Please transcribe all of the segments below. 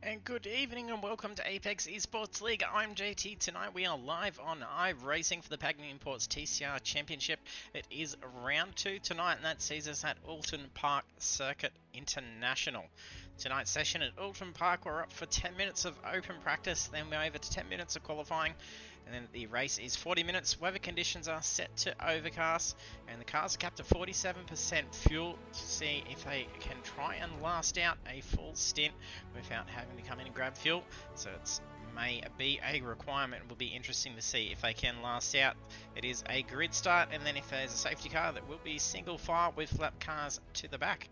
And good evening and welcome to Apex Esports League. I'm JT. Tonight we are live on iRacing for the Pagnian TCR Championship. It is round 2 tonight and that sees us at Oulton Park Circuit International. Tonight's session at Oulton Park, we're up for 10 minutes of open practice, then we're over to 10 minutes of qualifying, and then the race is 40 minutes. Weather conditions are set to overcast, and the cars are capped to 47% fuel to see if they can try and last out a full stint without having to come in and grab fuel. So it may be a requirement. It will be interesting to see if they can last out. It is a grid start, and then if there's a safety car, that will be single file with lap cars to the back.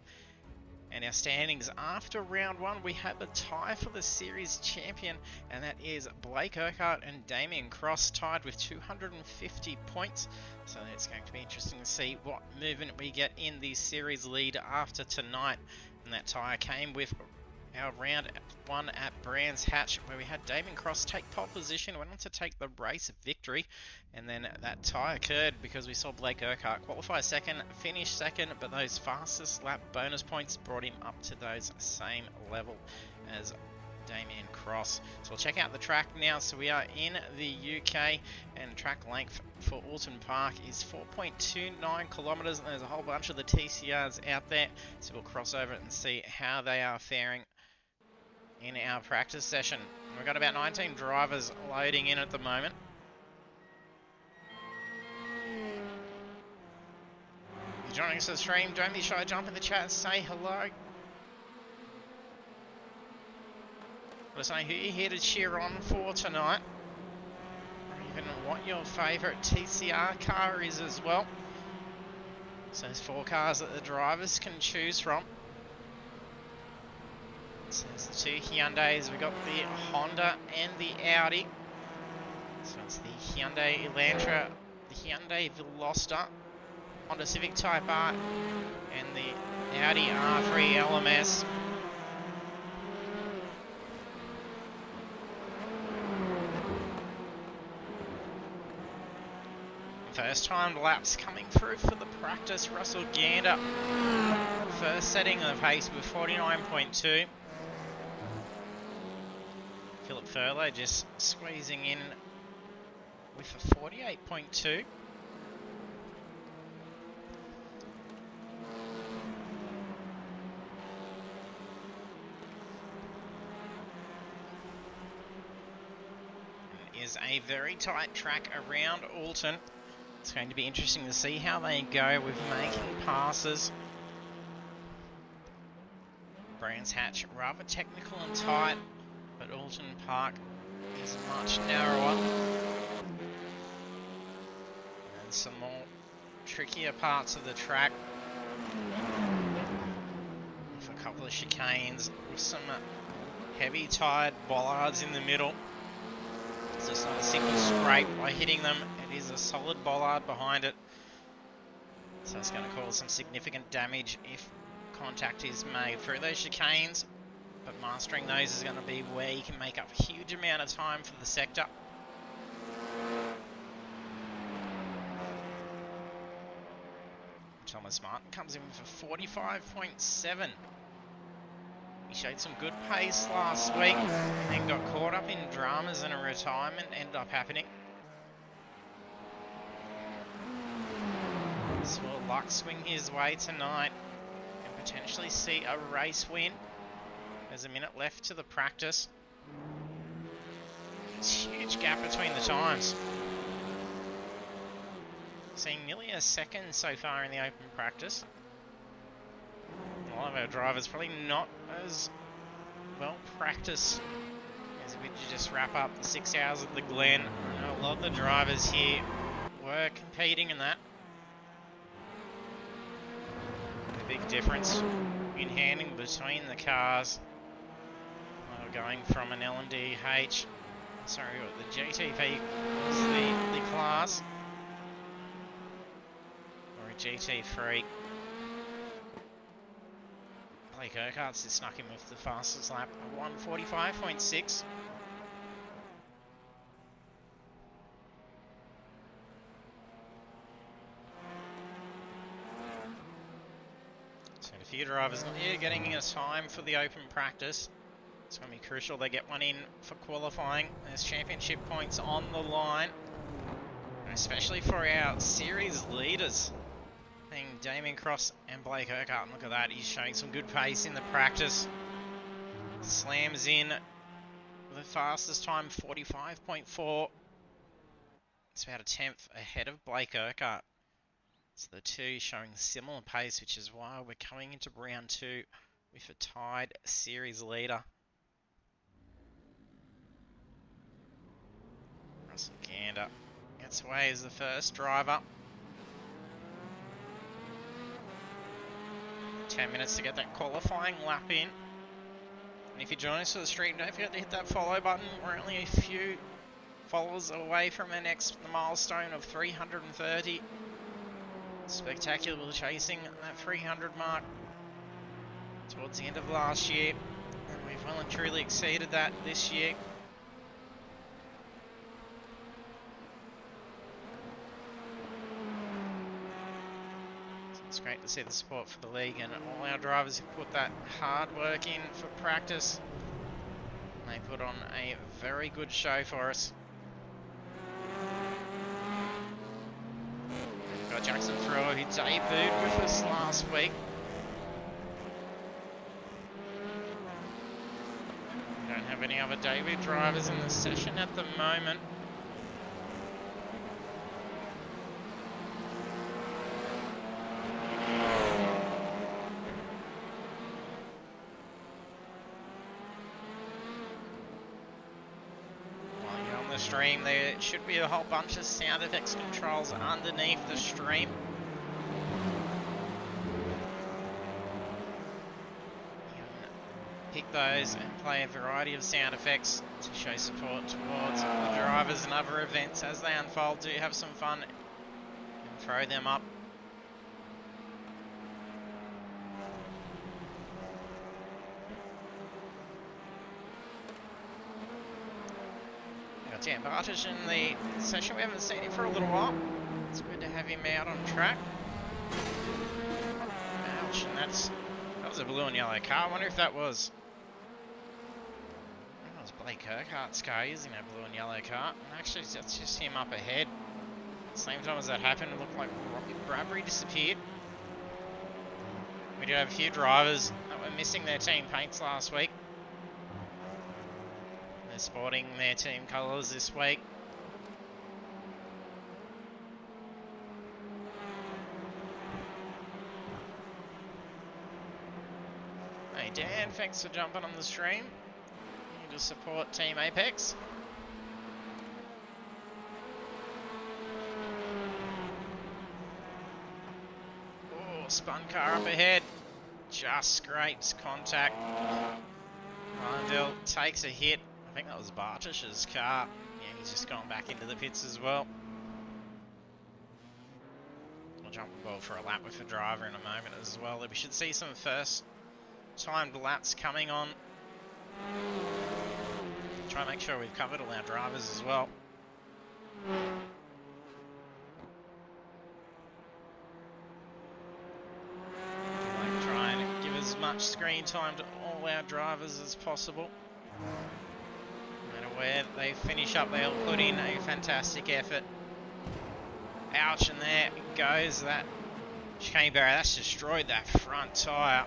And our standings after round 1, we have a tie for the series champion, and that is Blake Urquhart and Damien Cross tied with 250 points. So it's going to be interesting to see what movement we get in the series lead after tonight. And that tie came with our round 1 at Brands Hatch, where we had Damien Cross take pole position, went on to take the race victory, and then that tie occurred because we saw Blake Urquhart qualify second, finish second, but those fastest lap bonus points brought him up to those same level as Damien Cross. So we'll check out the track now. So we are in the UK, and track length for Oulton Park is 4.29 kilometers, and there's a whole bunch of the TCRs out there, so we'll cross over and see how they are faring in our practice session. We've got about 19 drivers loading in at the moment. If you're joining us on the stream, don't be shy, jump in the chat, say hello. Let us know who you're here to cheer on for tonight, or even what your favourite TCR car is as well. So there's 4 cars that the drivers can choose from. So there's the 2 Hyundais, we've got the Honda and the Audi. So it's the Hyundai Elantra, the Hyundai Veloster, Honda Civic Type R, and the Audi R3 LMS. First time laps coming through for the practice. Russell Gander, first setting the pace with 49.2. Philip Furlow just squeezing in with a 48.2. It is a very tight track around Oulton. It's going to be interesting to see how they go with making passes. Brands Hatch rather technical and tight, but Oulton Park is much narrower. And some more trickier parts of the track, with a couple of chicanes, with some heavy tired bollards in the middle. It's just not a single scrape by hitting them. It is a solid bollard behind it, so it's going to cause some significant damage if contact is made through those chicanes. But mastering those is going to be where you can make up a huge amount of time for the sector. Thomas Martin comes in for 45.7. He showed some good pace last week, and got caught up in dramas and a retirement ended up happening. So will luck swing his way tonight and potentially see a race win. There's a minute left to the practice. It's a huge gap between the times. Seeing nearly a second so far in the open practice. A lot of our drivers probably not as well practiced as we just wrap up the 6 hours at the Glen. I know a lot of the drivers here were competing in that. The big difference in handling between the cars. Going from an LMDH, sorry, the GTV was the class, or a GT3. Blake Urquhart's just snuck him with the fastest lap, 1:45.6. So a few drivers not here getting a time for the open practice. It's going to be crucial they get one in for qualifying. There's championship points on the line, especially for our series leaders, being Damien Cross and Blake Urquhart. And look at that, he's showing some good pace in the practice. Slams in the fastest time, 45.4. It's about a 10th ahead of Blake Urquhart. So the two showing similar pace, which is why we're coming into round 2 with a tied series leader. Russell Gander gets away as the first driver. 10 minutes to get that qualifying lap in. And if you join us for the stream, don't forget to hit that follow button. We're only a few followers away from the next milestone of 330. Spectacular chasing that 300 mark towards the end of last year. And we've well and truly exceeded that this year. It's great to see the support for the league and all our drivers who put that hard work in for practice. They put on a very good show for us. We've got Jackson Frewer, who debuted with us last week. We don't have any other debut drivers in the session at the moment. Stream, there should be a whole bunch of sound effects controls underneath the stream. You can pick those and play a variety of sound effects to show support towards the drivers and other events as they unfold. Do have some fun and throw them up. Dan Bartish in the session. We haven't seen him for a little while. It's good to have him out on track. Ouch, and that was a blue and yellow car. I wonder if that was Blake Urquhart's car using that blue and yellow car. And actually, that's just him up ahead. At the same time as that happened, it looked like Rocky Bradbury disappeared. We did have a few drivers that were missing their team paints last week. They're sporting their team colours this week. Hey Dan, thanks for jumping on the stream. You just support Team Apex. Oh, spun car up ahead. Just scrapes contact. Rindell takes a hit. I think that was Bartish's car. Yeah, he's just gone back into the pits as well. We'll jump well for a lap with the driver in a moment as well. We should see some first timed laps coming on. Try and make sure we've covered all our drivers as well. Like try and give as much screen time to all our drivers as possible. Where they finish up, they'll put in a fantastic effort. Ouch, and there goes that chicane barrier. That's destroyed that front tyre.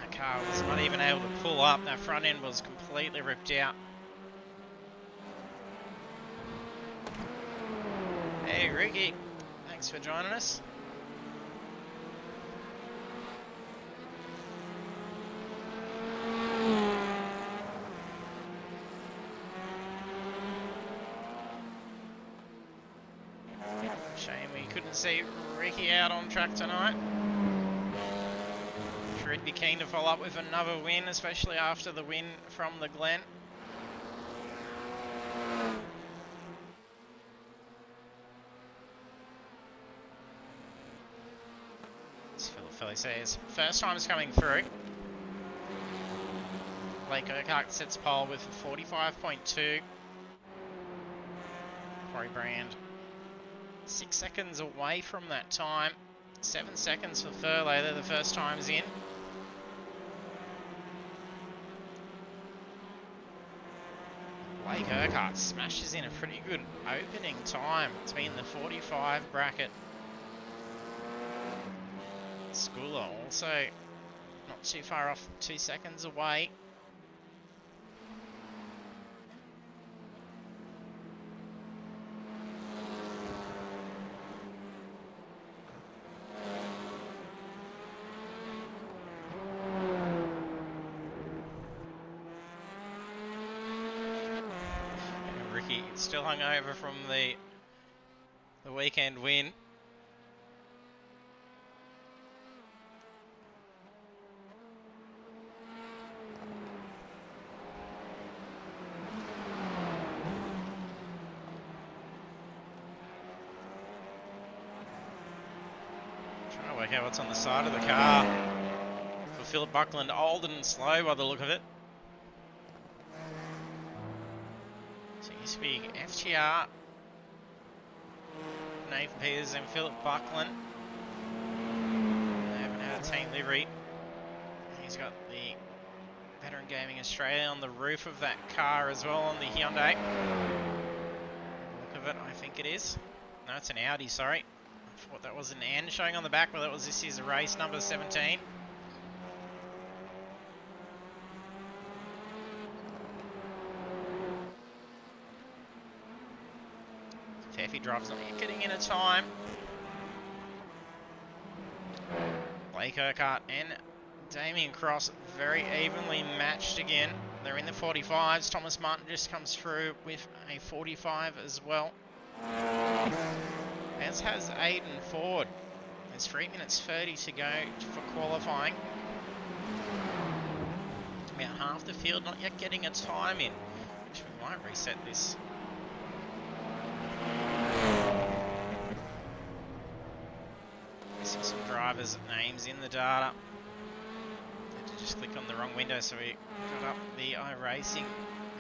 That car was not even able to pull up. That front end was completely ripped out. Hey Ricky, thanks for joining us. Shame we couldn't see Ricky out on track tonight. I'm sure he'd be keen to follow up with another win, especially after the win from the Glen. As Philly says, first time's coming through. Blake Urquhart sets pole with 45.2. Corey Brand 6 seconds away from that time. 7 seconds for Furlow. They're the first times in. Blake Urquhart smashes in a pretty good opening time to be in the 45 bracket. Schooler also not too far off, 2 seconds away. Ricky still hungover from the weekend win. Trying to work out what's on the side of the car. For Philip Buckland, old and slow by the look of it. So it used to be FTR, Nathan Peters and Philip Buckland. They haven't had a team livery. He's got the Veteran Gaming Australia on the roof of that car as well on the Hyundai. Look of it, I think it is. No, it's an Audi, sorry. I thought that was an N showing on the back, but that was this year's race number 17. Feffy drives not yet getting in a time. Blake Urquhart and Damien Cross very evenly matched again. They're in the 45s. Thomas Martin just comes through with a 45 as well. As has Aiden Ford. There's 3 minutes 30 to go for qualifying. About half the field not yet getting a time in, which we might reset this. Missing some drivers' names in the data. Had to just click on the wrong window, so we got up the iRacing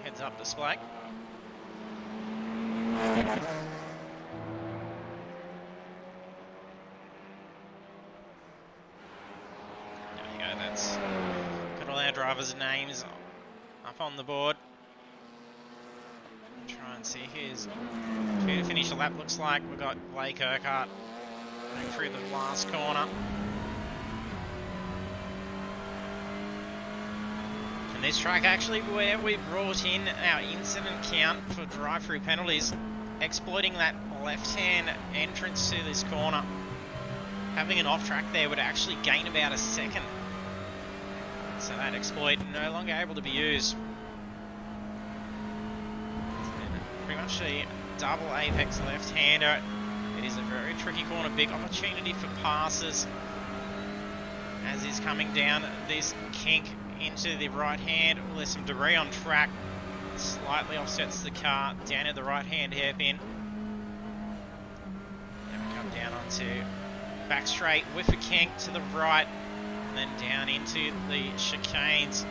heads up display. There we go, that's got all our drivers' names up on the board. Try and see who's who to finish the lap looks like. We've got Blake Urquhart going through the last corner. And this track actually where we brought in our incident count for drive-through penalties, exploiting that left-hand entrance to this corner. Having an off-track there would actually gain about a second. So that exploit no longer able to be used. Pretty much a double apex left-hander. It is a very tricky corner, big opportunity for passes as he's coming down this kink into the right hand. Well, there's some debris on track, slightly offsets the car down at the right hand hairpin. Then we come down onto back straight with a kink to the right, and then down into the chicanes.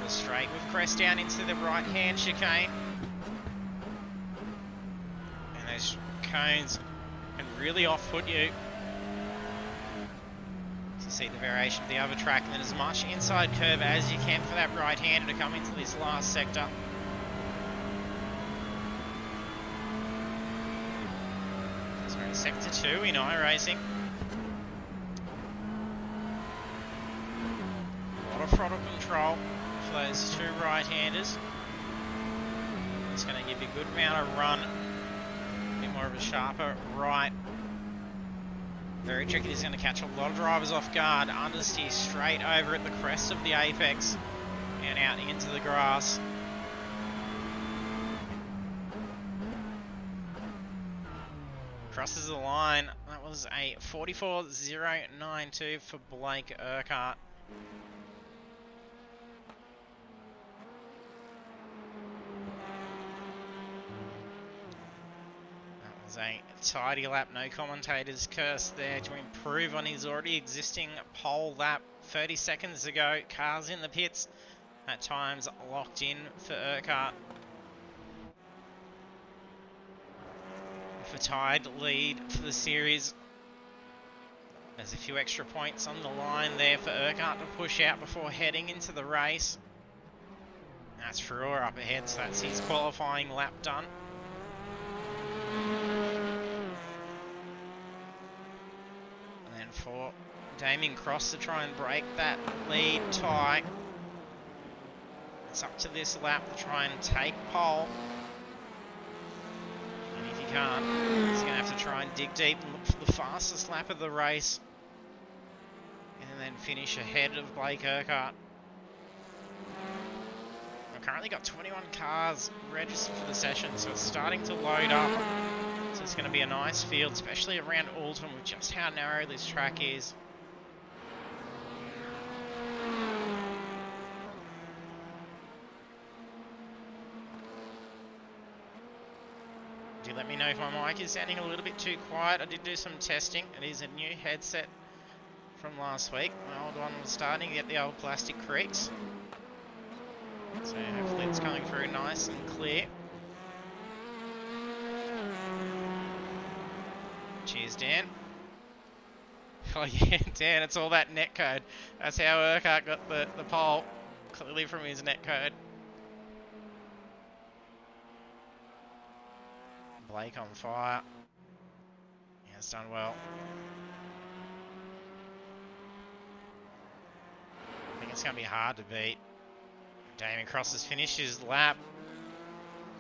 Straight with crest down into the right hand chicane, and those cones can really off-put you. So see the variation of the other track, and then as much inside curve as you can for that right hander to come into this last sector. So we're in sector 2 in iRacing. A lot of throttle control. Those 2 right-handers. It's going to give you a good amount of run. A bit more of a sharper right. Very tricky. He's going to catch a lot of drivers off guard. Understeer straight over at the crest of the apex and out into the grass. Crosses the line. That was a 44.092 for Blake Urquhart. A tidy lap, no commentator's curse there to improve on his already existing pole lap 30 seconds ago. Cars in the pits, at times locked in for Urquhart. for tied lead for the series. There's a few extra points on the line there for Urquhart to push out before heading into the race. That's Frewer up ahead, so that's his qualifying lap done. And then for Damien Cross to try and break that lead tie. It's up to this lap to try and take pole. And if he can't, he's going to have to try and dig deep and look for the fastest lap of the race. And then finish ahead of Blake Urquhart. We've currently got 21 cars registered for the session, so it's starting to load up. So it's going to be a nice field, especially around Oulton with just how narrow this track is. Do let me know if my mic is sounding a little bit too quiet. I did do some testing. It is a new headset from last week. My old one was starting to get the old plastic creaks. So hopefully it's coming through nice and clear. Cheers, Dan. Oh yeah, Dan, it's all that netcode. That's how Urquhart got the pole, clearly from his netcode. Blake on fire. Yeah, it's done well. I think it's going to be hard to beat. Damien Cross has finished his lap.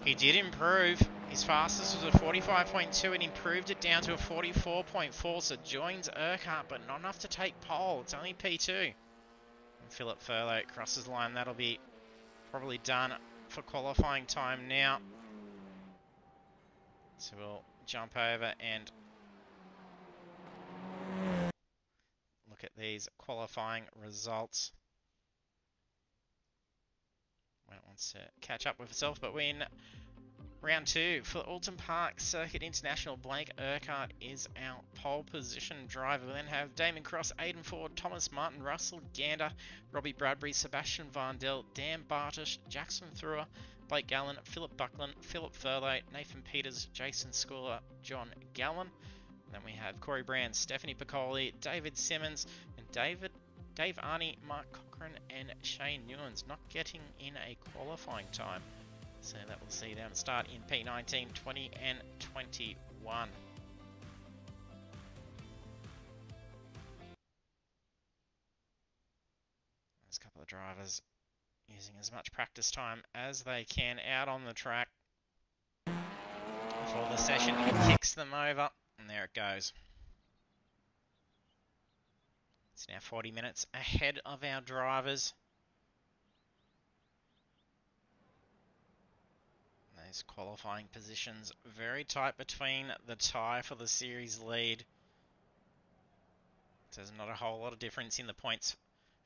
He did improve. His fastest was a 45.2 and improved it down to a 44.4, so joins Urquhart, but not enough to take pole. It's only P2. And Philip Furlow crosses the line. That'll be probably done for qualifying time now. So we'll jump over and look at these qualifying results. Well, it wants to catch up with itself, but we're in round 2 for Oulton Park Circuit International. Blake Urquhart is our pole position driver. We then have Damon Cross, Aidan Ford, Thomas Martin, Russell Gander, Robbie Bradbury, Sebastian Vandel, Dan Bartish, Jackson Thruer, Blake Gallen, Philip Buckland, Philip Furlow, Nathan Peters, Jason Schooler, John Gallen. And then we have Corey Brand, Stephanie Piccoli, David Simmons, and Dave Arney, Mark Cochran, and Shane Newlands not getting in a qualifying time. So that will see them start in P19, 20, and 21. There's a couple of drivers using as much practice time as they can out on the track before the session kicks them over, and there it goes. It's now 40 minutes ahead of our drivers. Those qualifying positions very tight between the tie for the series lead. So there's not a whole lot of difference in the points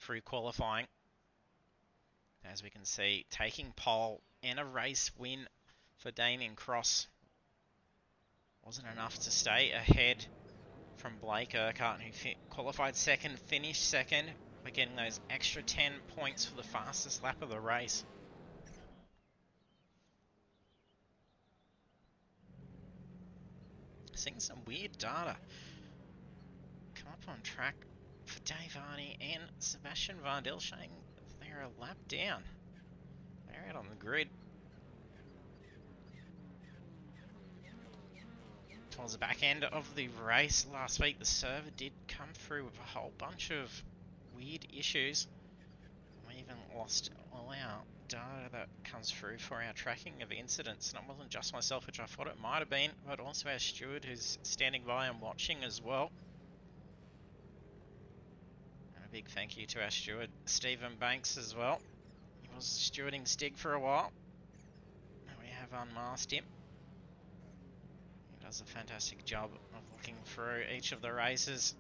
through qualifying. As we can see, taking pole and a race win for Damien Cross wasn't enough to stay ahead from Blake Urquhart, who qualified second, finished second, by getting those extra 10 points for the fastest lap of the race. Seeing some weird data come up on track for Dave Arney and Sebastian Vandel, showing they're a lap down. They're out on the grid. Towards the back end of the race last week, the server did come through with a whole bunch of weird issues. We even lost all our data that comes through for our tracking of incidents, and it wasn't just myself, which I thought it might have been, but also our steward who's standing by and watching as well. And a big thank you to our steward Stephen Banks as well. He was stewarding Stig for a while, and we have unmasked him. He does a fantastic job of looking through each of the races.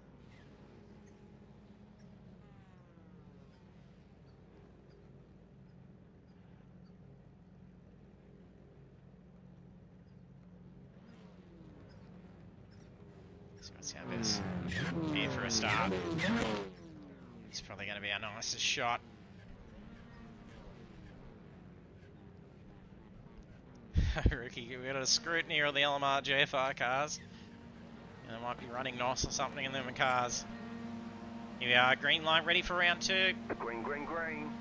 So let's see how this here for a start. It's probably going to be our nicest shot. Rookie, we've got a scrutiny of the LMR GFR cars. And it might be running NOS or something in them cars. Here we are, green light ready for round 2. Green, green, green.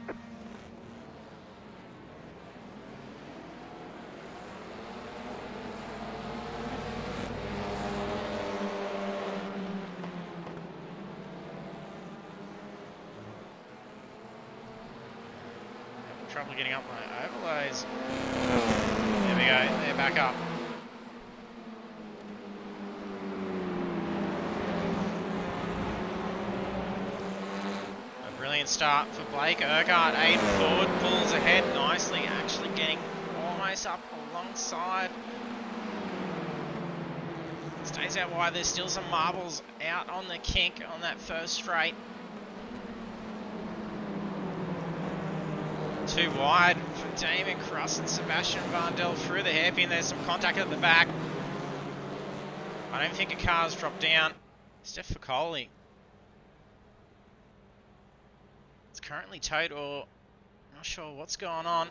Trouble getting up my overlays. There we go, they're back up. A brilliant start for Blake Urquhart. Aiden forward, pulls ahead nicely, actually getting almost up alongside. Stays out wide, there's still some marbles out on the kink on that first straight. Too wide for Damon Cross and Sebastian Vandel through the hairpin. There's some contact at the back. I don't think a car's dropped down. Steph Ficoli. It's currently towed, or not sure what's going on.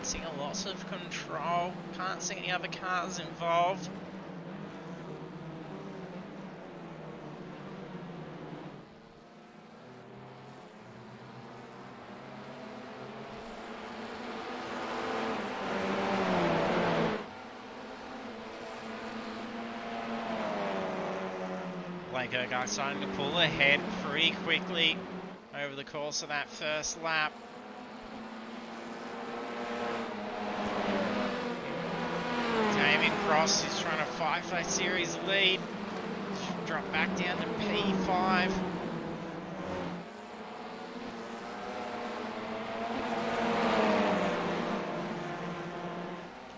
Seeing a loss of control. Can't see any other cars involved. Blake Urquhart starting to pull ahead pretty quickly over the course of that first lap. Damien Cross is trying to fight for that series lead. Should drop back down to P5.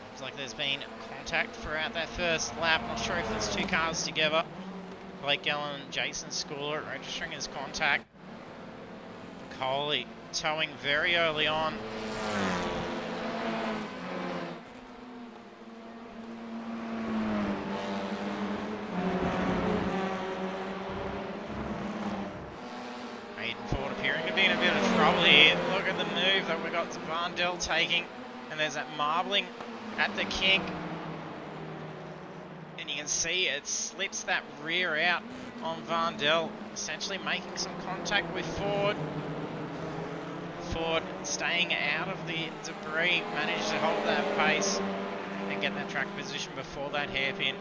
Looks like there's been contact throughout that first lap. Not sure if there's two cars together. Blake Gallen and Jason Schooler registering as contact. Coley towing very early on. Aiden Ford appearing to be in a bit of trouble here. Look at the move that we got Vandel taking. And there's that marbling at the kink. And you can see it slips that rear out on Vandel, essentially making some contact with Ford. Ford staying out of the debris, managed to hold that pace and get that track position before that hairpin.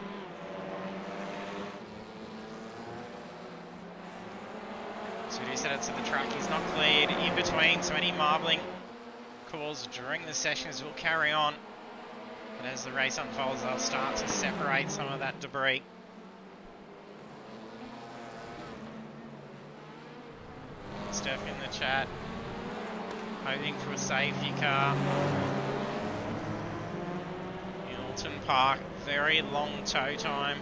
So he said it to the track, he's not cleared in between, so any marbling calls during the sessions will carry on. And as the race unfolds, they'll start to separate some of that debris. Steph in the chat, hoping for a safety car. In Oulton Park, very long tow time.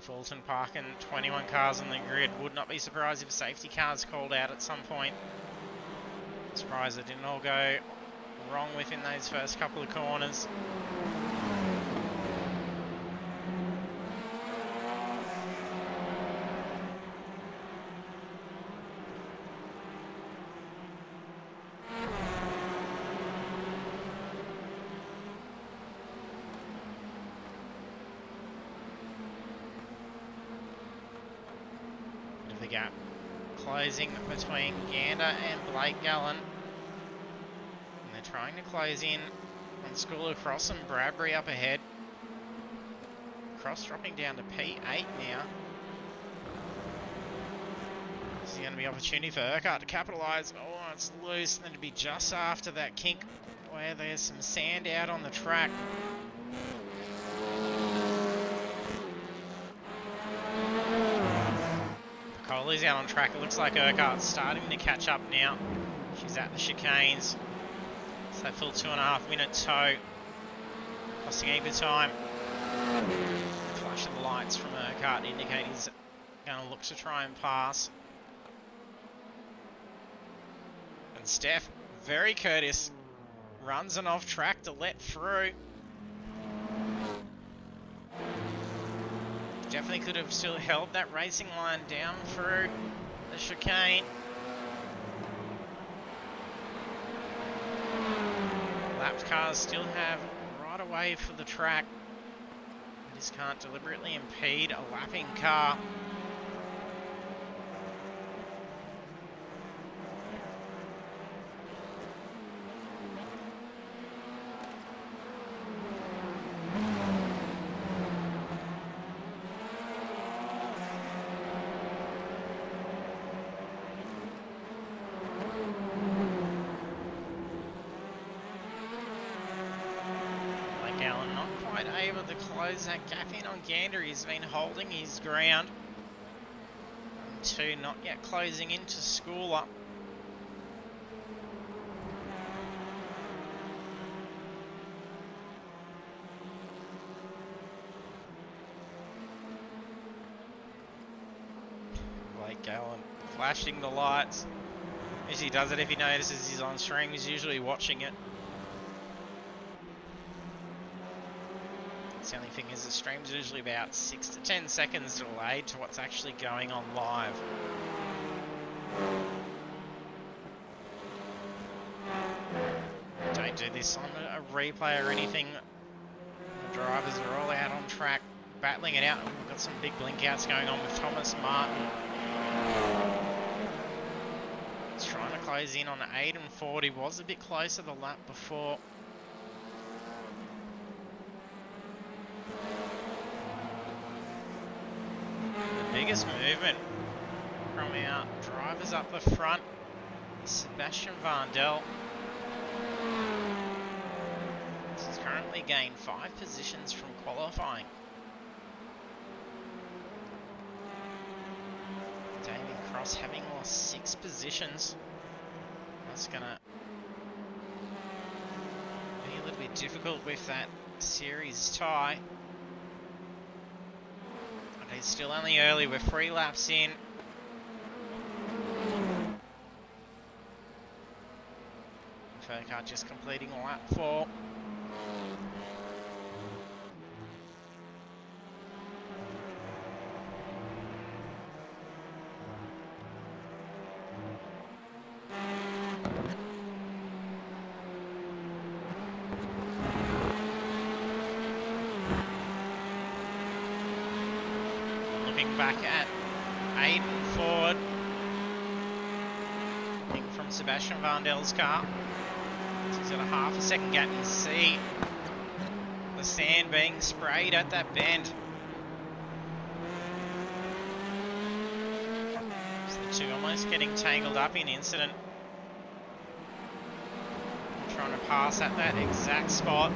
Oulton Park and 21 cars on the grid. Would not be surprised if a safety car's called out at some point. Surprised it didn't all go wrong within those first couple of corners. The gap closing between Gander and Blake Gallen, and they're trying to close in on Schooler, Cross and Bradbury up ahead. Cross dropping down to P8 now. This is going to be opportunity for Urquhart to capitalise. Oh, it's loose, and then to be just after that kink where there's some sand out on the track. Coley's out on track. It looks like Urquhart's starting to catch up now. She's at the chicanes. It's that full 2.5 minute tow. Costing a bit of time. Flash of the lights from Urquhart indicate he's going to look to try and pass. And Steph, very courteous, runs an off track to let through. Definitely could have still held that racing line down through the chicane. Lapped cars still have right away for the track. They just can't deliberately impede a lapping car. Not quite able to close that gap in on Gander. He's been holding his ground. 2 not yet closing into Schooler. Blake Gallen flashing the lights. Usually does it if he notices he's on stream. He's usually watching it. The only thing is the stream's usually about 6 to 10 seconds delayed to what's actually going on live. Don't do this on a replay or anything. The drivers are all out on track, battling it out. We've got some big blink outs going on with Thomas Martin. He's trying to close in on 8 and 40. Was a bit closer the lap before. Biggest movement from our drivers up the front, Sebastian Vandel. This has currently gained 5 positions from qualifying. David Cross having lost 6 positions. That's gonna be a little bit difficult with that series tie. He's still only early, we're 3 laps in. Furcar just completing lap 4. Back at Aiden Ford. Looking from Sebastian Vandel's car. So he's got a half a second gap. You see the sand being sprayed at that bend. So the 2 almost getting tangled up in incident. Trying to pass at that exact spot.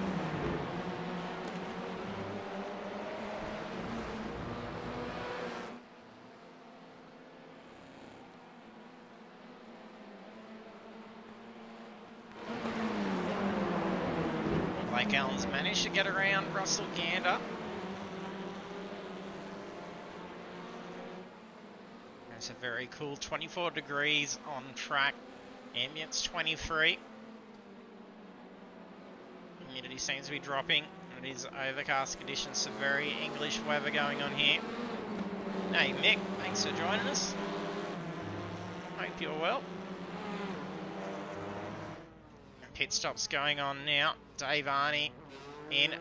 Allen's managed to get around Russell Gander. It's a very cool 24 degrees on track. Ambience 23. Humidity seems to be dropping. It is overcast conditions, so very English weather going on here. Hey Mick, thanks for joining us. Hope you're well. Pit stops going on now. Dave Arney in.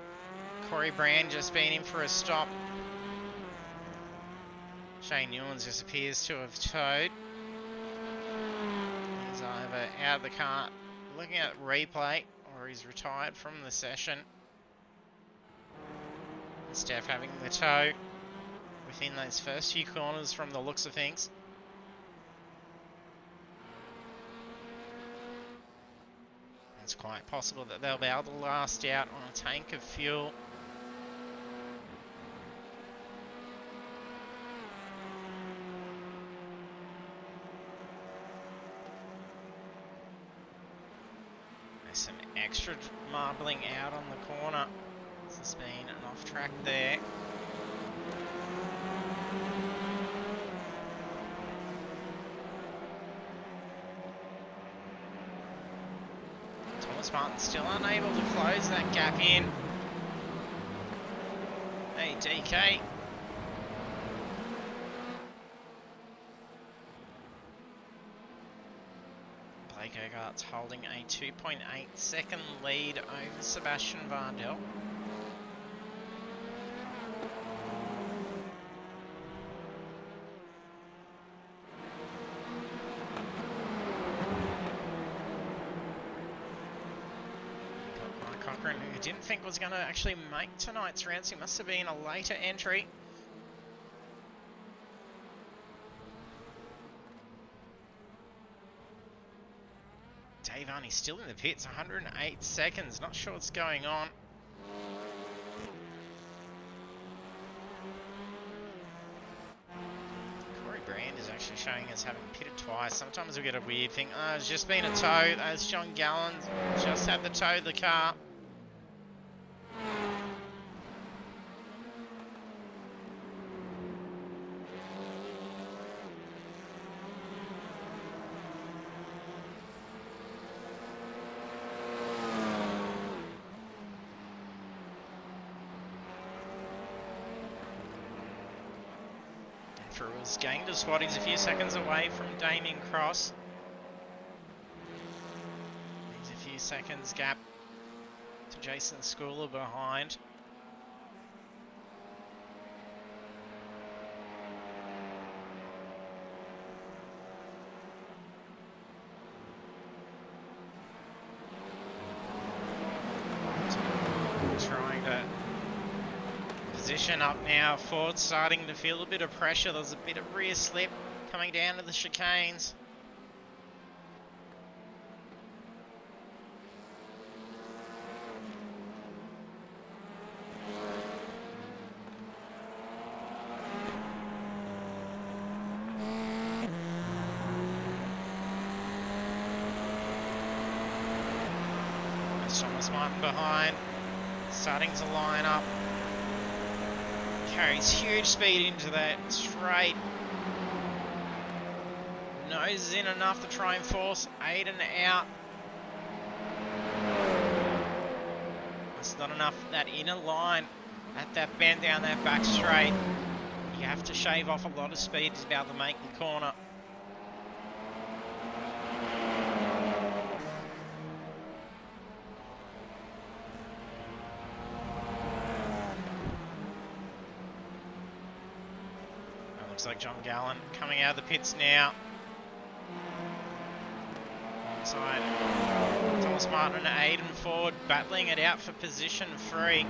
Corey Brand just been in for a stop. Shane Newlands just appears to have towed. He's either out of the car looking at replay or he's retired from the session. Steph having the tow within those first few corners from the looks of things. It's quite possible that they'll be able to last out on a tank of fuel. There's some extra marbling out on the corner. This has been an off track there. Martin still unable to close that gap in. Hey DK, Ergart's holding a 2.8 second lead over Sebastian Vardell. Who didn't think was going to actually make tonight's rounds. He must have been a later entry. Dave Arney's still in the pits, 108 seconds. Not sure what's going on. Corey Brand is actually showing us having pitted twice. Sometimes we get a weird thing. Oh, it's just been a tow. As John Gallen just had the tow of the car. Ferrell's gained a spot. He's a few seconds away from Damien Cross. He's a few seconds gap to Jason Schooler behind. Trying to position up now. Ford starting to feel a bit of pressure. There's a bit of rear slip coming down to the chicanes. There's Thomas Martin behind, starting to line up. Carries huge speed into that straight. Noses in enough to try and force Aiden out. That's not enough. That inner line at that bend down that back straight. You have to shave off a lot of speed to be able to make the corner. Looks like John Gallen coming out of the pits now. Onside Thomas Martin and Aiden Ford battling it out for position 3.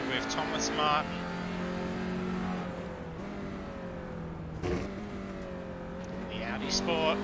With Thomas Martin. The Audi Sport.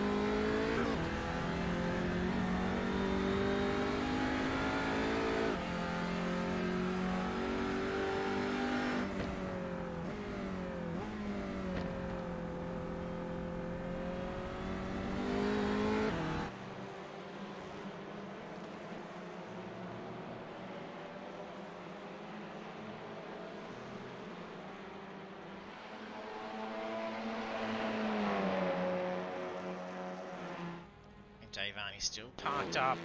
Dave Arney still parked up.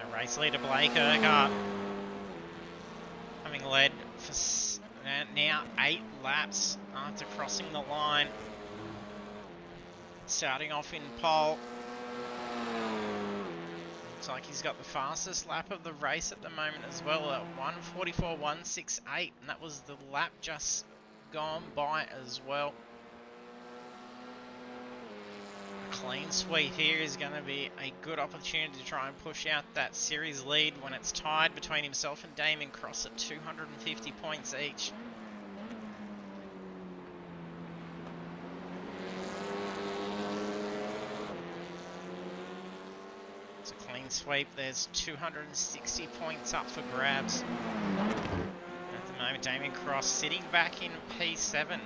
The race leader Blake Urquhart having led for now 8 laps after crossing the line. Starting off in pole. Looks like he's got the fastest lap of the race at the moment as well at 1:44.168, and that was the lap just gone by as well. A clean sweep here is going to be a good opportunity to try and push out that series lead when it's tied between himself and Damien Cross at 250 points each. Sweep, there's 260 points up for grabs at the moment, Damien Cross sitting back in P7.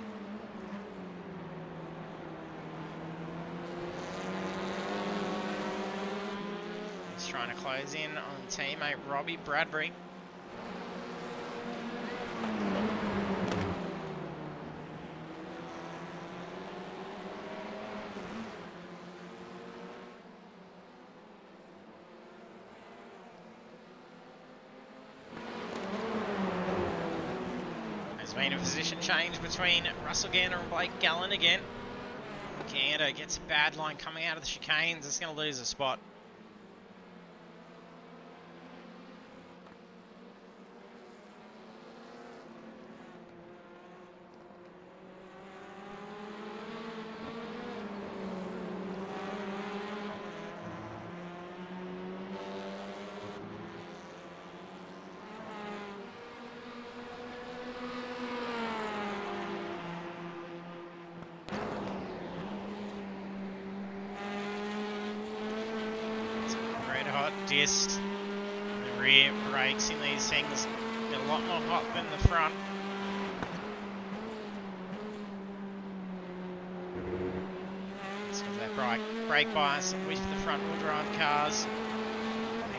He's trying to close in on teammate Robbie Bradbury. There's been a position change between Russell Gander and Blake Gallen again. Gander gets a bad line coming out of the chicanes. It's going to lose a spot. Discs, the rear brakes in these things get a lot more hot than the front. So that brake bias with the front wheel drive cars.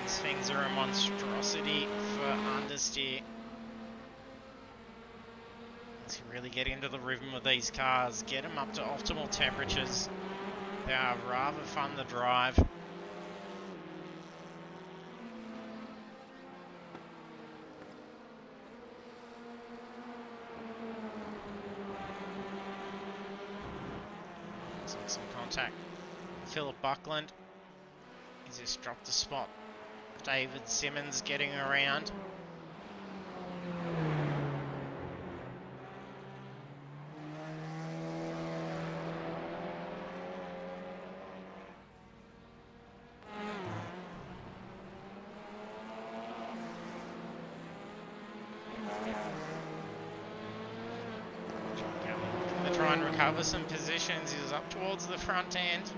These things are a monstrosity for understeer. Let's really get into the rhythm of these cars, get them up to optimal temperatures. They are rather fun to drive. Some contact. Philip Buckland. He's just dropped a spot. David Simmons getting around. Try and recover some positions. He was up towards the front end,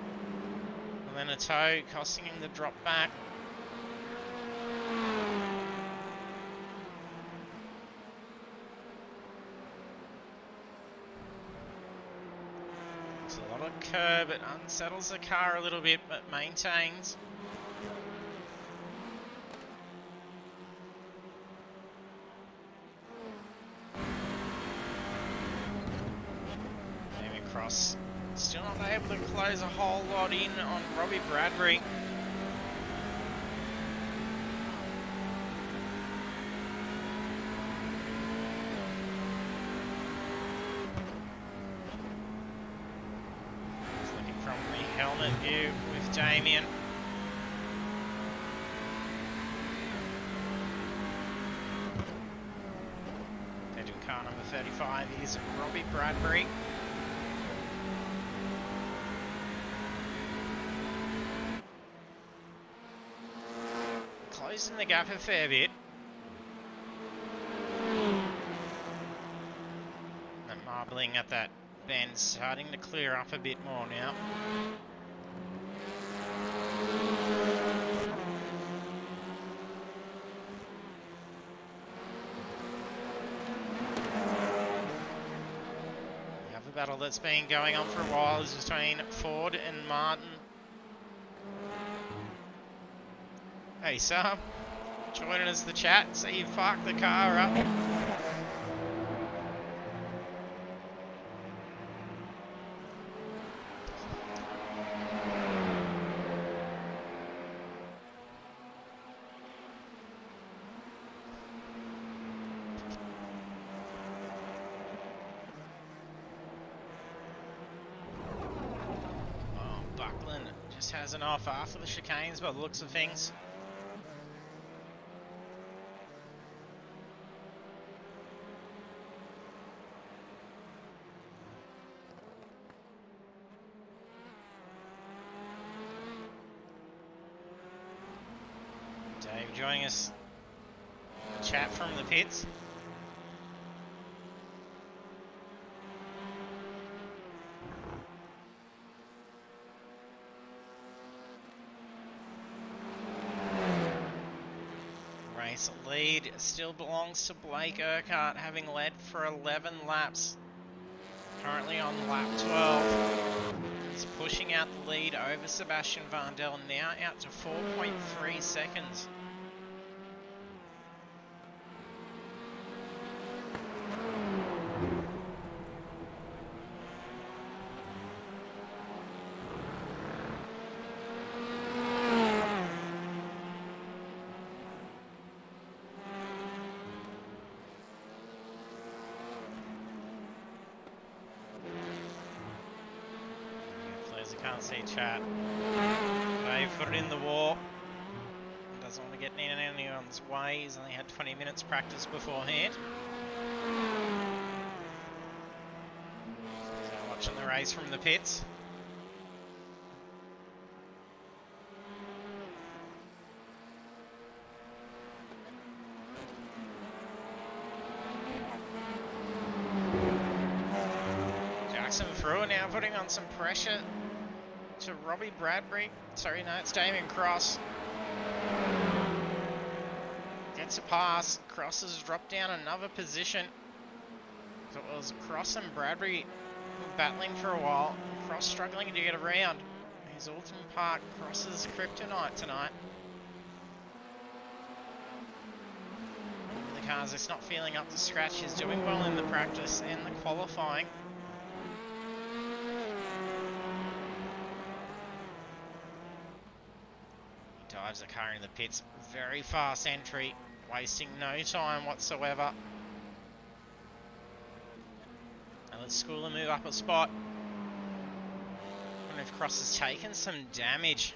and then a toe costing him the drop back. It's a lot of curb. It unsettles the car a little bit, but maintains. Cross still not able to close a whole lot in on Robbie Bradbury. He's looking from the helmet view with Damien. Heading car number 35 is Robbie Bradbury. Closing the gap a fair bit. And marbling at that bend, starting to clear up a bit more now. The other battle that's been going on for a while is between Ford and Martin. Hey Sam, joining us in the chat, so you parked the car up. Oh, Buckland just has an off after the chicanes by the looks of things. Dave joining us in the chat from the pits. This lead still belongs to Blake Urquhart, having led for 11 laps. Currently on lap 12. He's pushing out the lead over Sebastian Vandel, now out to 4.3 seconds. Can't see chat. Dave put it in the wall. Doesn't want to get in anyone's way. He's only had 20 minutes practice beforehand. So watching the race from the pits. Jackson Frewer now putting on some pressure to Robbie Bradbury. Sorry, no, it's Damien Cross. Gets a pass. Cross has dropped down another position. So it was Cross and Bradbury battling for a while. Cross struggling to get around. Here's Oulton Park. Cross's kryptonite tonight. The cars is not feeling up to scratch. He's doing well in the practice and the qualifying. Dives the car in the pits, very fast entry, wasting no time whatsoever. Now let's Schooler move up a spot. I wonder if Cross has taken some damage.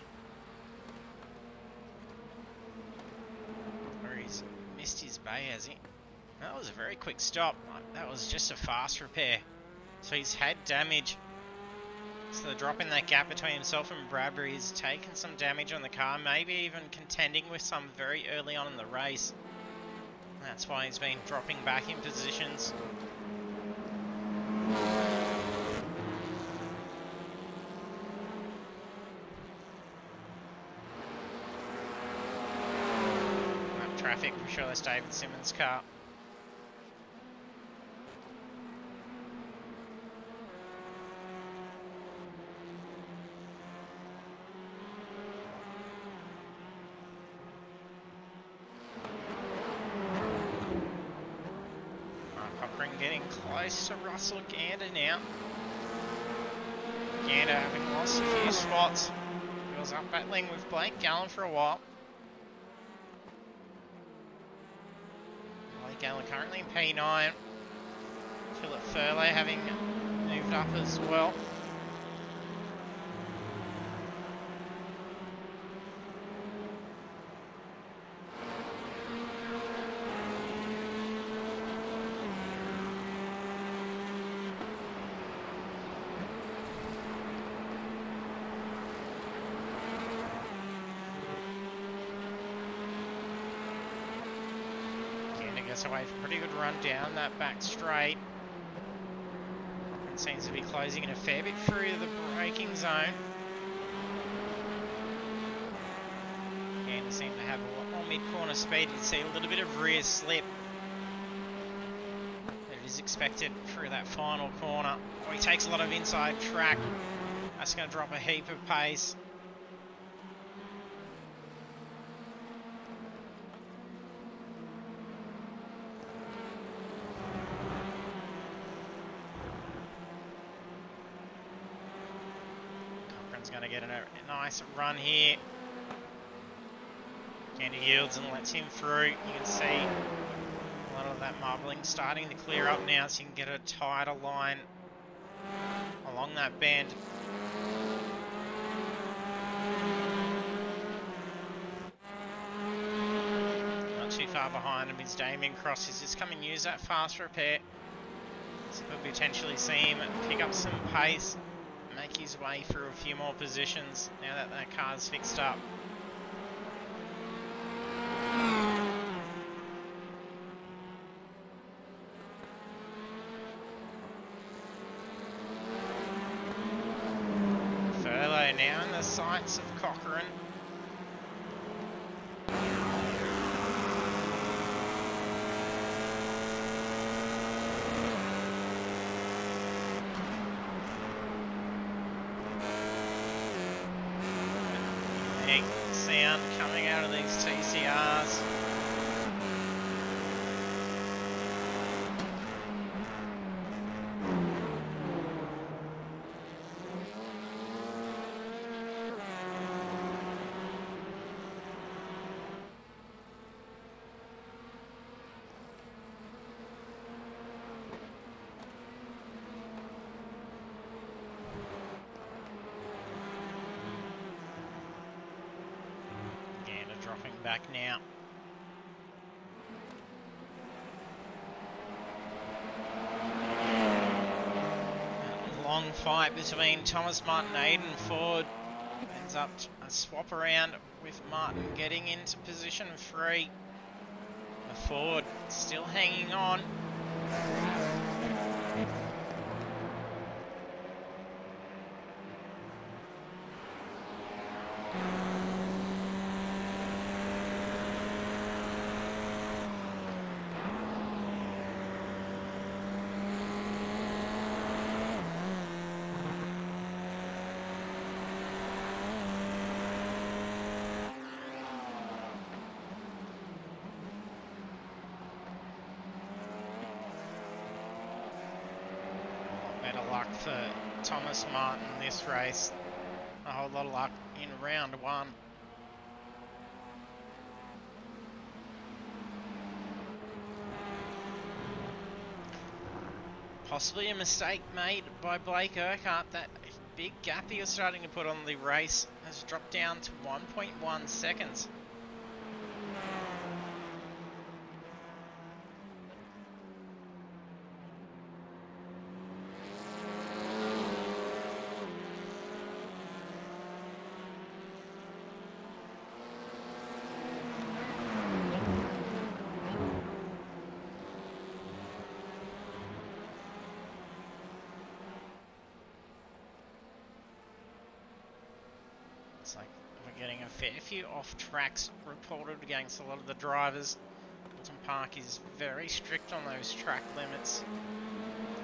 Or he's missed his bay, has he? That was a very quick stop. That was just a fast repair. So he's had damage. So the drop in that gap between himself and Bradbury has taken some damage on the car, maybe even contending with some very early on in the race. That's why he's been dropping back in positions. Traffic, I'm sure that's David Simmons' car. Getting close to Russell Gander now. Gander having lost a few spots. He was up battling with Blake Gallen for a while. Blake Gallen currently in P9. Philip Furley having moved up as well. Away for a pretty good run down that back straight. And seems to be closing in a fair bit through the braking zone. Again, seem to have a lot more mid-corner speed. You can see a little bit of rear slip that is expected through that final corner. Oh, he takes a lot of inside track. That's going to drop a heap of pace. Going to get a nice run here. Gander yields and lets him through. You can see a lot of that marbling starting to clear up now, so you can get a tighter line along that bend. Not too far behind him is Damien Cross. He's just come and use that fast repair. So we'll potentially see him pick up some pace, make his way through a few more positions now that that car's fixed up. Furlow now in the sights of Cochrane. around coming out of these TCRs. Dropping back now. A long fight between Thomas, Martin, Aiden, Ford. Ends up a swap around with Martin getting into position 3. Ford still hanging on. Better luck for Thomas Martin this race. A whole lot of luck in round 1. Possibly a mistake made by Blake Urquhart. That big gap he was starting to put on the race has dropped down to 1.1 seconds. Looks like we're getting a fair few off tracks reported against a lot of the drivers. Oulton Park is very strict on those track limits.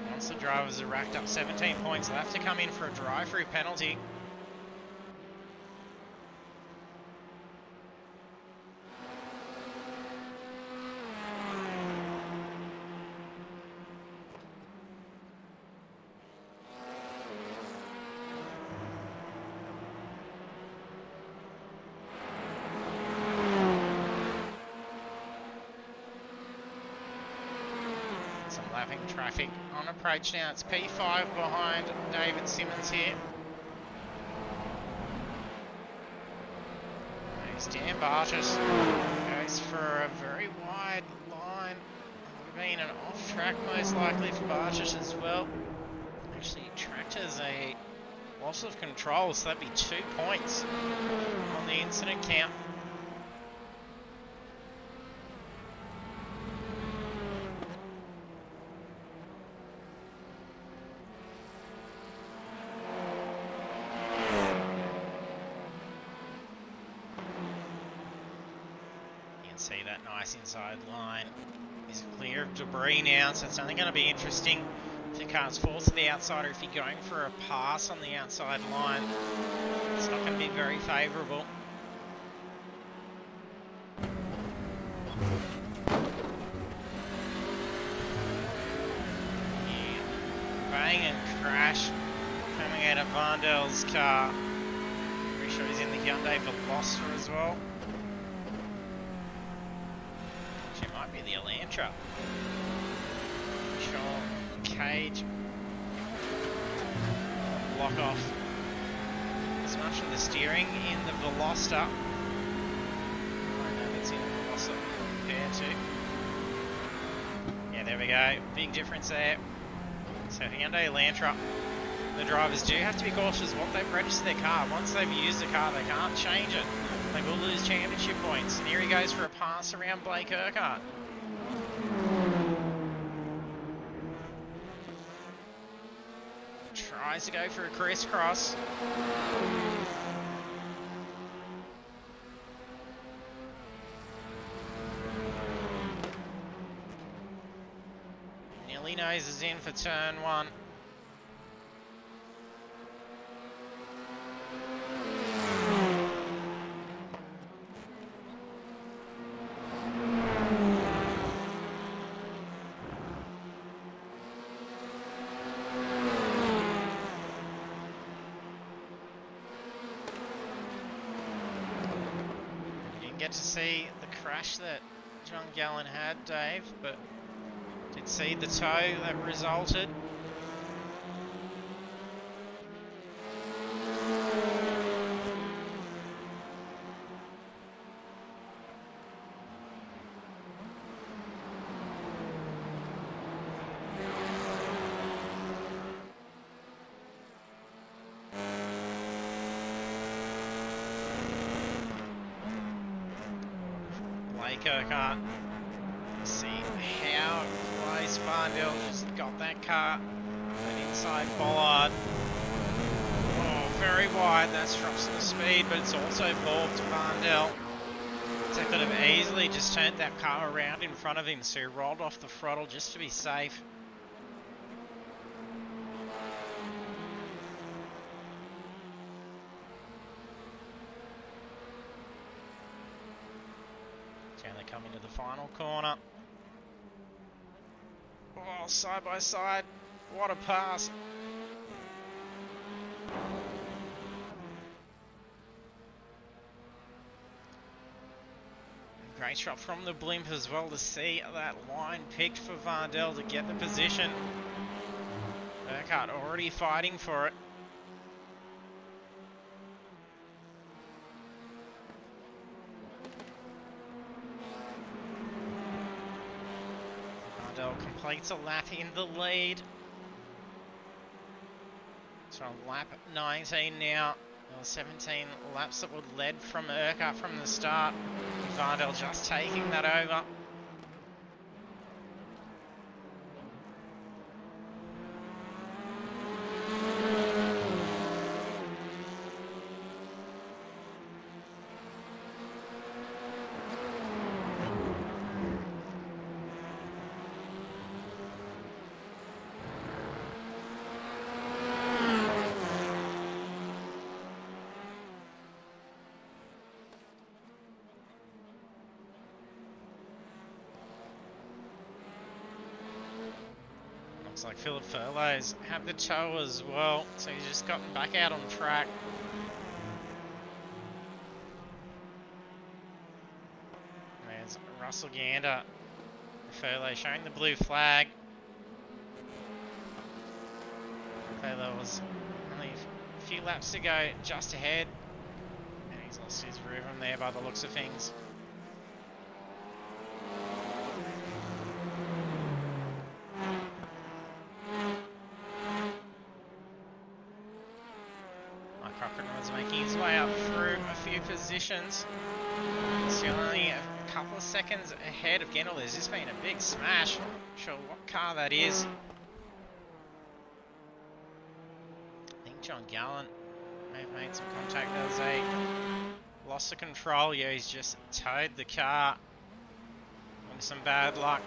Once the drivers are racked up 17 points, they'll have to come in for a drive-through penalty. Lapping traffic on approach now. It's P5 behind David Simmons here. There's Dan Bartis. Goes for a very wide line. Would have been an off track most likely for Bartis as well. Actually tracked as a loss of control, so that'd be 2 points on the incident count. See that nice inside line is clear of debris now, so it's only going to be interesting if the cars fall to the outside or if you're going for a pass on the outside line. It's not going to be very favourable. Bang and crash coming out of Vandel's car. Pretty sure he's in the Hyundai Veloster as well. It might be the Elantra. Sean Cage. Block off as much of the steering in the Veloster. I know it's in the Veloster compared to. Yeah, there we go. Big difference there. So Hyundai Elantra. The drivers do have to be cautious what they've registered their car. Once they've used the car, they can't change it. They will lose championship points. And here he goes for a pass around Blake Urquhart. Tries to go for a crisscross. Nearly noses in for turn 1. didn't get to see the crash that John Gallen had, Dave, but did see the tow that resulted. Urquhart. See how close Varndell just got that car. That inside bollard. Oh, very wide. That's dropped some speed, but it's also balked Varndell. So could have easily just turned that car around in front of him, so he rolled off the throttle just to be safe. Come into the final corner. Oh, side by side. What a pass. Great shot from the blimp as well to see that line picked for Varndell to get the position. Urquhart already fighting for it. Completes a lap in the lead. So lap 19 now. There were 17 laps that were led from Urquhart from the start. Varndell just taking that over. Looks like Philip Furlow's had the tow as well, so he's just gotten back out on track. There's Russell Gander. Furlow showing the blue flag. Furlow was only a few laps to go, just ahead, and he's lost his rhythm there by the looks of things. Making his way up through a few positions. Still only a couple of seconds ahead of Gendel. There's just been a big smash. Not sure what car that is. I think John Gallen may have made some contact. There was a loss of control. Yeah, he's just towed the car with some bad luck.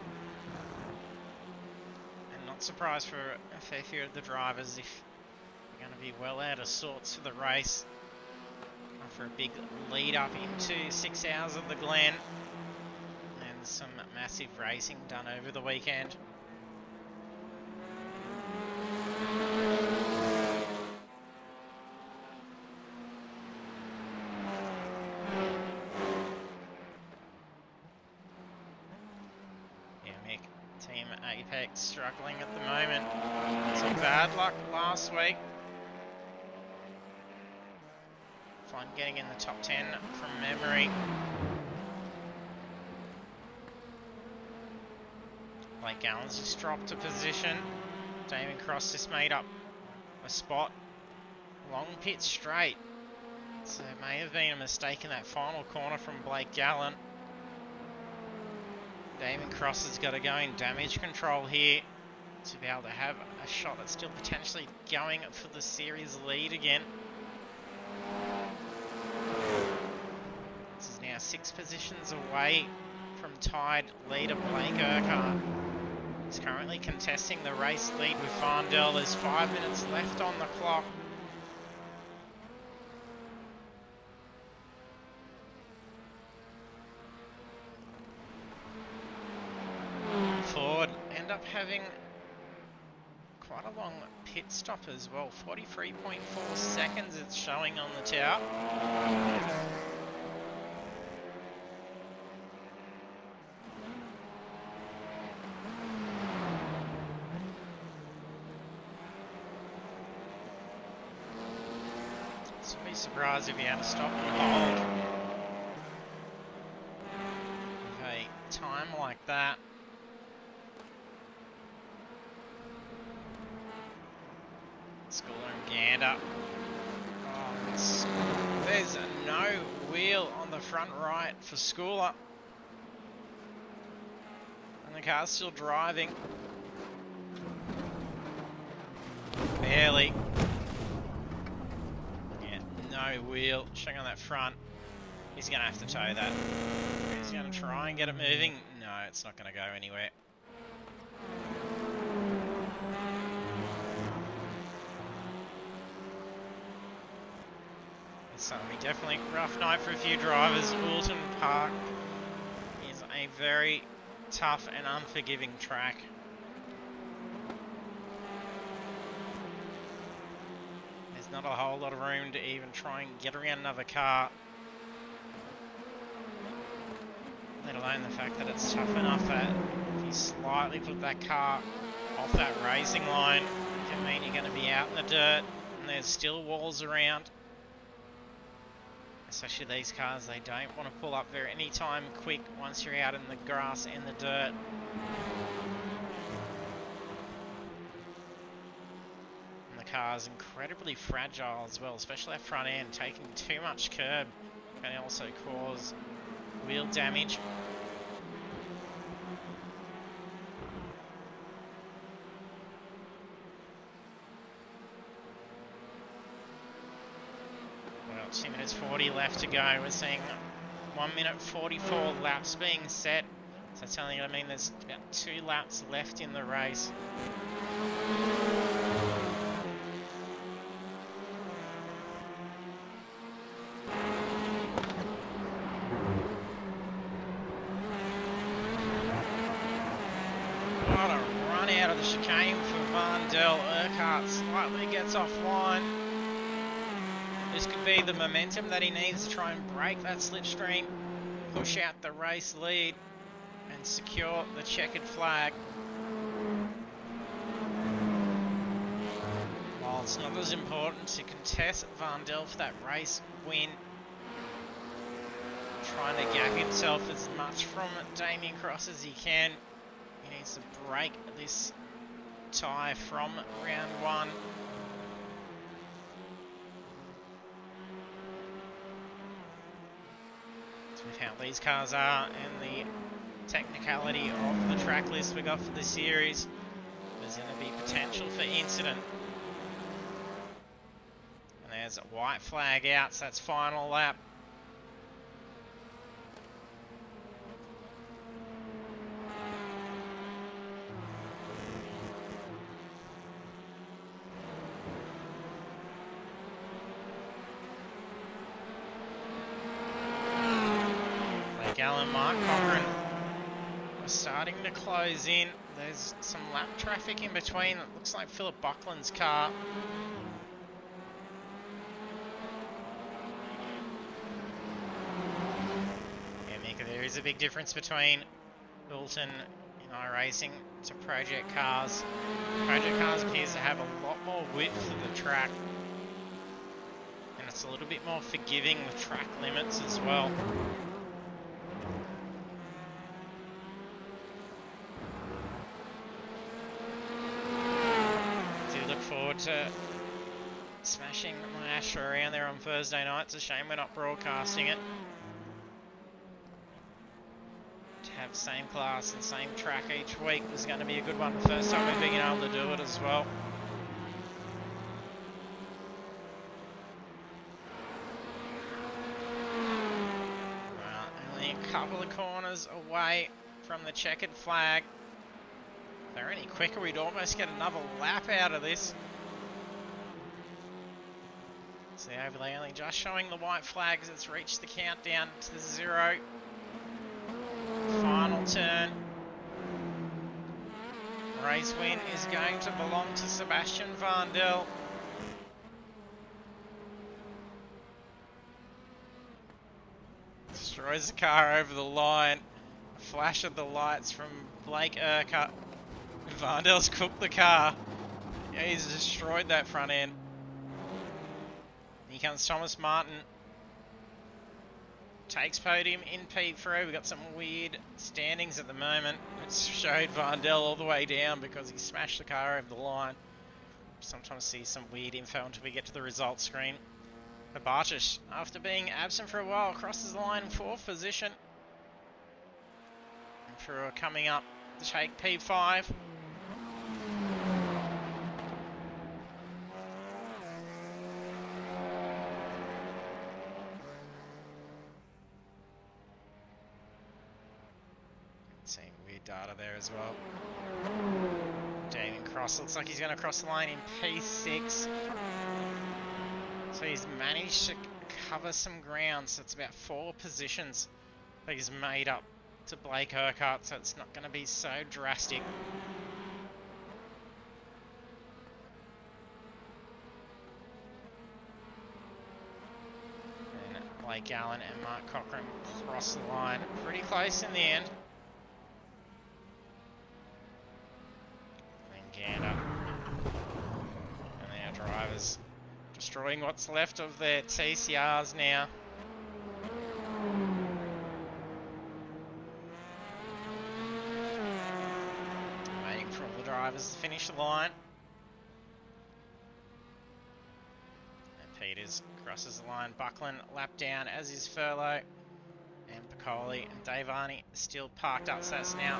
And not surprised for a fair few of the drivers if they're going to be well out of sorts for the race. For a big lead up into 6 hours of the Glen and some massive racing done over the weekend. Yeah, Mick, Team Apex struggling at the moment. Some bad luck last week. Fine getting in the top 10 from memory. Blake Gallen's just dropped a position. Damon Cross just made up a spot. Long pit straight. So there may have been a mistake in that final corner from Blake Gallen. Damon Cross has got to go in damage control here to be able to have a shot that's still potentially going for the series lead again. This is now 6 positions away from tied leader Blake Urquhart. He's currently contesting the race lead with Varndell. There's 5 minutes left on the clock. Ford end up having quite a long pit stop as well. 43.4 seconds it's showing on the tower. Wouldn't be surprised if he had to stop and hold. Okay, time like that. Schooler and Gander. Oh, there's no wheel on the front right for Schooler. And the car's still driving. Barely. Yeah, no wheel. Showing on that front. He's going to have to tow that. He's going to try and get it moving. No, it's not going to go anywhere. So definitely rough night for a few drivers. Oulton Park is a very tough and unforgiving track. There's not a whole lot of room to even try and get around another car. Let alone the fact that it's tough enough that if you slightly put that car off that racing line, it can mean you're going to be out in the dirt and there's still walls around. Especially these cars, they don't want to pull up there anytime quick once you're out in the grass and the dirt. And the car's incredibly fragile as well, especially that front end. Taking too much curb can also cause wheel damage. Well, 2 minutes 40 left to go. We're seeing 1 minute 44 laps being set. So telling you, I mean, there's about 2 laps left in the race. What a run out of the chicane for Vandel. Urquhart slightly gets offline. This could be the momentum that he needs to try and break that slipstream, push out the race lead, and secure the checkered flag. While it's not as important to contest Vandel for that race win, trying to gap himself as much from Damien Cross as he can. He needs to break this tie from round 1. With how these cars are and the technicality of the track list we got for the series, there's going to be potential for incident. And there's a white flag out, so that's final lap. Mark Cochran, we're starting to close in. There's some lap traffic in between. It looks like Philip Buckland's car. Yeah, Mika, there is a big difference between Oulton in iRacing to Project Cars. Project Cars appears to have a lot more width for the track. And it's a little bit more forgiving with track limits as well. To smashing my Astra around there on Thursday night. It's a shame we're not broadcasting it. To have same class and same track each week was going to be a good one. The first time we've been able to do it as well. Well, only a couple of corners away from the checkered flag. If they're any quicker, we'd almost get another lap out of this. So the overlay only just showing the white flag as it's reached the countdown to the 0. Final turn. Race win is going to belong to Sebastian Vandel. Destroys the car over the line. A flash of the lights from Blake Urquhart. Vandel's cooked the car. Yeah, he's destroyed that front end. He comes Thomas Martin. Takes podium in P3. We've got some weird standings at the moment. It's showed Vardell all the way down because he smashed the car over the line. Sometimes see some weird info until we get to the results screen. Bartish, after being absent for a while, crosses the line in 4th position. And Furua coming up to take P5. Seeing weird data there as well. Damien Cross looks like he's going to cross the line in P6. So he's managed to cover some ground, so it's about 4 positions that he's made up to Blake Urquhart, so it's not going to be so drastic. And Blake Allen and Mark Cochran cross the line pretty close in the end. And Gander and our drivers destroying what's left of their TCRs now. Waiting for all the drivers to finish the line. And Peters crosses the line. Buckland lap down, as is Furlow. And Piccoli and Davani still parked up, so that's now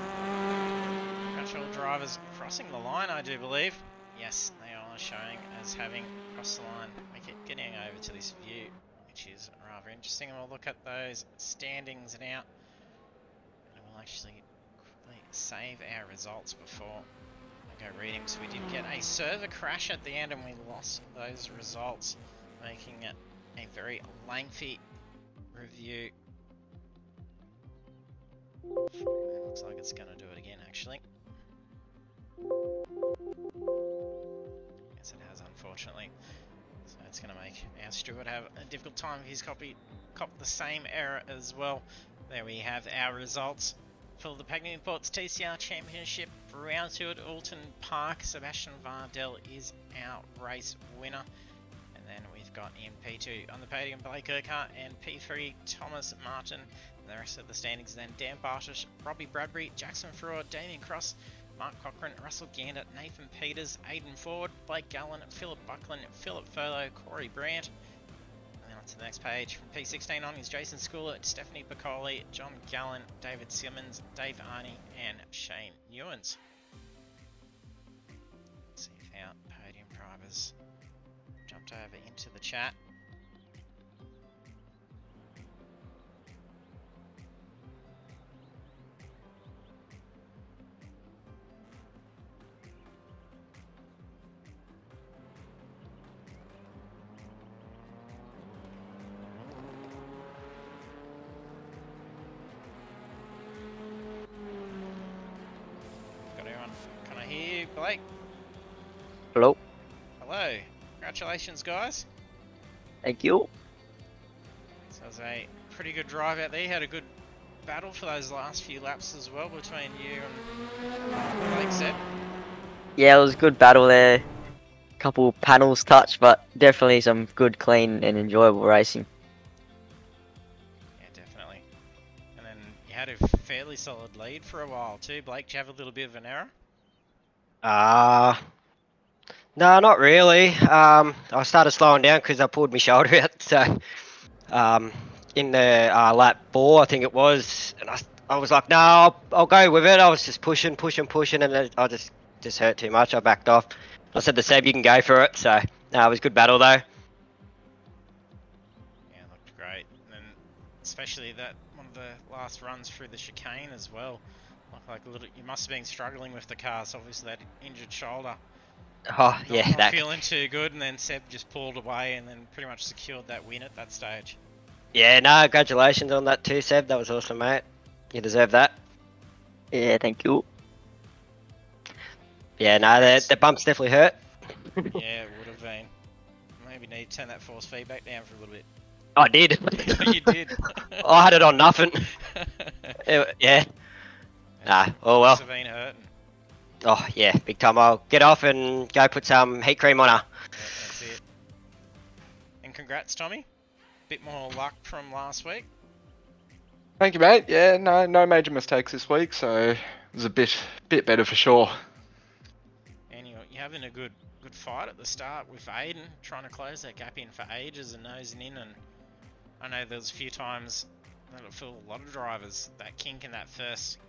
pretty much all drivers crossing the line, I do believe. Yes, they are showing as having crossed the line. We keep getting over to this view, which is rather interesting. And we'll look at those standings now. And we'll actually quickly save our results before I go reading. So we did get a server crash at the end and we lost those results, making it a very lengthy review. It looks like it's going to do it again, actually. Yes, it has, unfortunately. So it's going to make our Stewart have a difficult time if he's copped the same error as well. There we have our results for the Pagnian Ports TCR Championship Round 2 at Oulton Park. Sebastian Vardell is our race winner. And then we've got in P2 on the podium Blake Urquhart, and P3 Thomas Martin. And the rest of the standings then Dan Bartish, Robbie Bradbury, Jackson Furua, Damien Cross, Mark Cochran, Russell Gander, Nathan Peters, Aidan Ford, Blake Gallen, Philip Buckland, Philip Furlow, Corey Brandt. And then on to the next page. From P16 on is Jason Schooler, Stephanie Piccoli, John Gallen, David Simmons, Dave Arney, and Shane Newens. Let's see if our podium drivers jumped over into the chat. Can I hear you, Blake? Hello. Hello. Congratulations, guys. Thank you. So it was a pretty good drive out there. You had a good battle for those last few laps as well between you and Blake Seb. Yeah, it was a good battle there. Couple panels touched, but definitely some good, clean and enjoyable racing. Yeah, definitely. And then you had a fairly solid lead for a while too. Blake, did you have a little bit of an error? No, not really. I started slowing down because I pulled my shoulder out. So, in the lap 4, I think it was, and I was like, no, I'll go with it. I was just pushing, and then I just hurt too much. I backed off. I said to Seb, you can go for it. So, no, it was a good battle though. Yeah, it looked great. And then especially that one of the last runs through the chicane as well. Like a little, you must have been struggling with the car, so obviously that injured shoulder. Oh, yeah. Not feeling too good, and then Seb just pulled away and then pretty much secured that win at that stage. Yeah, no, congratulations on that too, Seb. That was awesome, mate. You deserve that. Yeah, thank you. Yeah, no, the bumps definitely hurt. Yeah, it would have been. Maybe need to turn that force feedback down for a little bit. I did. You did. I had it on nothing. Yeah. Nah, oh well. Must have been hurting. Oh yeah, big time. I'll get off and go put some heat cream on her. Yeah, that's it. And congrats, Tommy. Bit more luck from last week. Thank you, mate. Yeah, no major mistakes this week, so it was a bit better for sure. And you're having a good fight at the start with Aiden, trying to close that gap in for ages and nosing in. And I know there's a few times for a lot of drivers that kink in that first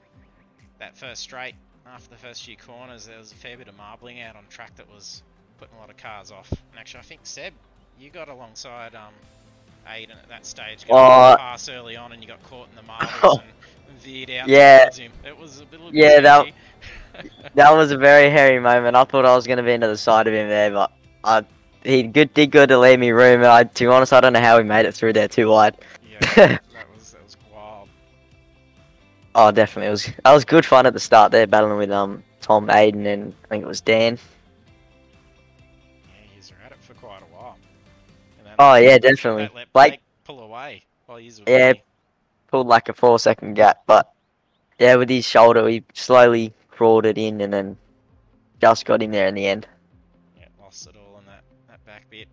straight after the first few corners. There was a fair bit of marbling out on track that was putting a lot of cars off. And actually, I think Seb, you got alongside Aiden at that stage, got a pass early on, and you got caught in the marbles and veered out towards him. It was a bit sketchy. That was a very hairy moment. I thought I was going to be into the side of him there, but he did good to leave me room. To be honest, I don't know how he made it through there too wide. Yeah, that was wild. Oh, definitely. That was good fun at the start there, battling with Tom, Aiden, and I think it was Dan. Yeah, he's at it for quite a while. Oh yeah, definitely. Let Blake pull away while he's pulled like a 4-second gap, but yeah, with his shoulder, he slowly crawled it in and then just got him there in the end. Yeah, lost it all in that back bit.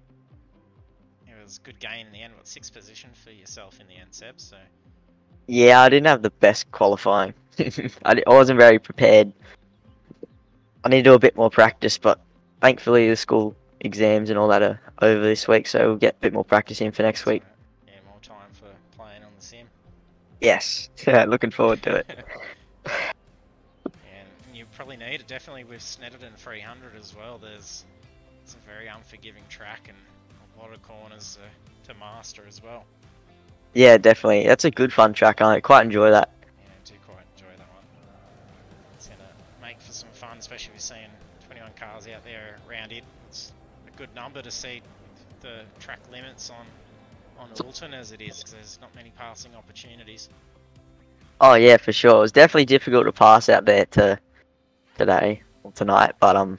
It was a good gain in the end. What, 6th position for yourself in the end, Seb? So. Yeah, I didn't have the best qualifying. I wasn't very prepared. I need to do a bit more practice, but thankfully the school exams and all that are over this week, so we'll get a bit more practice in for next week. Yeah, more time for playing on the sim. Yes, yeah, looking forward to it. And you probably need it, definitely with Snetterton 300 as well. It's a very unforgiving track and a lot of corners to master as well. Yeah, definitely. That's a good fun track. I quite enjoy that. Yeah, I do quite enjoy that one. It's going to make for some fun, especially if you're seeing 21 cars out there around it. It's a good number to see the track limits on Oulton as it is, because there's not many passing opportunities. Oh yeah, for sure. It was definitely difficult to pass out there today or tonight, but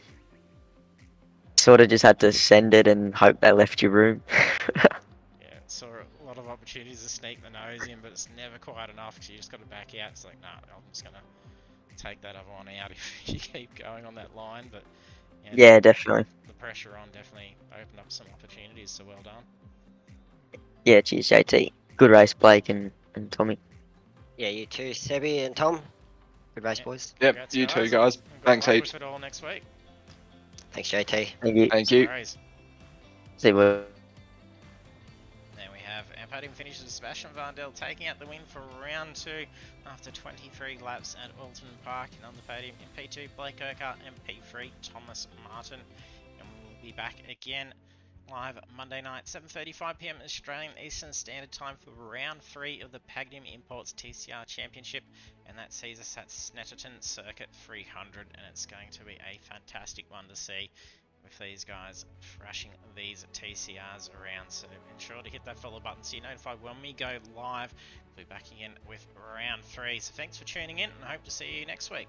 sort of just had to send it and hope they left you room. Yeah, saw a lot of opportunities to sneak the nose in, but it's never quite enough because you just got to back out. It's like, nah, I'm just gonna take that other one out if you keep going on that line. But yeah, definitely. The pressure on definitely opened up some opportunities. So well done. Yeah, cheers, JT. Good race, Blake and Tommy. Yeah, you too, Sebby and Tom. Good race, boys. Yep, Congrats, you too, guys. Thanks heaps. With it all next week. Thanks, JT. Thank you. Thank you. See you. There we have our podium finishes with Sebastian Vandel taking out the win for round 2 after 23 laps at Oulton Park. And on the podium in P2, Blake Urquhart, and P3, Thomas Martin. And we'll be back again live Monday night, 7:35 PM Australian Eastern Standard Time for round 3 of the Pagnian Imports TCR Championship, and that sees us at Snetterton Circuit 300, and it's going to be a fantastic one to see with these guys thrashing these TCRs around. So ensure to hit that follow button so you're notified when we go live. We'll be back again with round 3. So thanks for tuning in, and I hope to see you next week.